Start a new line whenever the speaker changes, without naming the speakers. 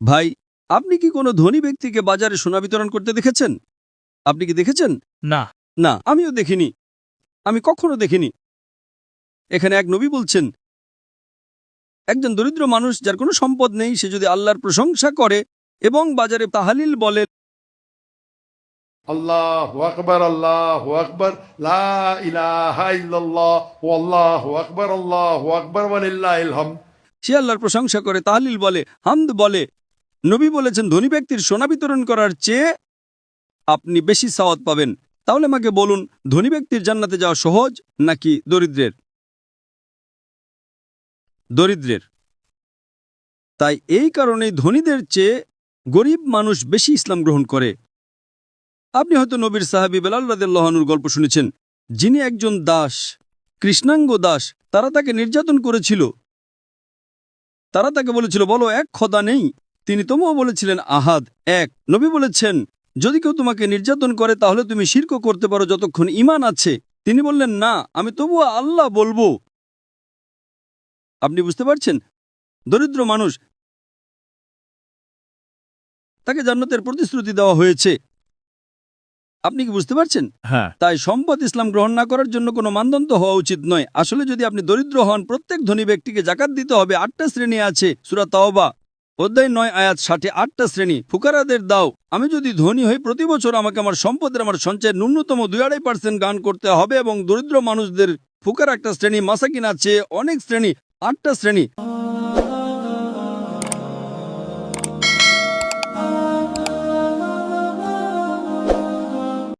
ভাই, আপনি কি কোনো ধনী ব্যক্তিকে বাজারে সোনা বিতরণ করতে দেখেছেন? আপনি কি দেখেছেন?
না।
না, আমিও দেখিনি। আমি কখনো দেখিনি। এখানে এক নবী বলছেন, একজন দরিদ্র মানুষ যার কোনো সম্পদ নেই, সে যদি আল্লাহর প্রশংসা করে এবং বাজারে তাহালিল বলে,
আল্লাহু আকবার লা ইলাহা ইল্লাল্লাহ ওয়াল্লাহু আকবার ওয়ালিল্লাহিল হামদ।
সে আল্লাহর প্রশংসা করে, তাহলিল বলে, হামদ বলে, নবী বলেছেন ধনী ব্যক্তির সোনা বিতরণ করার চেয়ে আপনি বেশি সওয়াব পাবেন। তাহলে আমাকে বলুন, ধনী ব্যক্তির জান্নাতে যাওয়া সহজ নাকি দরিদ্রের? দরিদ্রের। তাই এই কারণেই ধনীদের চেয়ে গরিব মানুষ বেশি ইসলাম গ্রহণ করে। আপনি হয়তো নবীর সাহাবী বেলাল রাদিয়াল্লাহু আনহুর গল্প শুনেছেন, যিনি একজন দাস, কৃষ্ণাঙ্গ দাস। তারা তাকে নির্যাতন করেছিল। তারা তাকে বলেছিল, বলো এক খোদা নেই। তিনি তবুও বলেছিলেন আহাদ, এক। নবী বলেছেন, যদি কেউ তোমাকে নির্যাতন করে তাহলে তুমি শিরক করতে পারো যতক্ষণ ঈমান আছে। তিনি বললেন, না, আমি তবুও আল্লাহ বলবো। আপনি বুঝতে পারছেন? দরিদ্র মানুষ, তাকে জান্নাতের প্রতিশ্রুতি দেওয়া হয়েছে। আপনি কি বুঝতে পারছেন?
হ্যাঁ।
তাই সম্পদ ইসলাম গ্রহণ না করার জন্য কোনো মানদণ্ড হওয়া উচিত নয়। আসলে যদি আপনি দরিদ্র হন, প্রত্যেক ধনী ব্যক্তিকে জাকাত দিতে হবে। 8টা শ্রেণী আছে, সূরা তাওবা অধ্যায় 9 আয়াত 60। 8টা শ্রেণী। ফুকারাদের দাও। আমি যদি ধনী হই, প্রতি বছর আমাকে আমার সম্পদের, আমার সঞ্চয়ের ন্যূনতম 2-2.5% গান করতে হবে। এবং দরিদ্র মানুষদের ফুকার একটা শ্রেণী, মাসাকিন আছে অনেক শ্রেণী, 8টা শ্রেণী।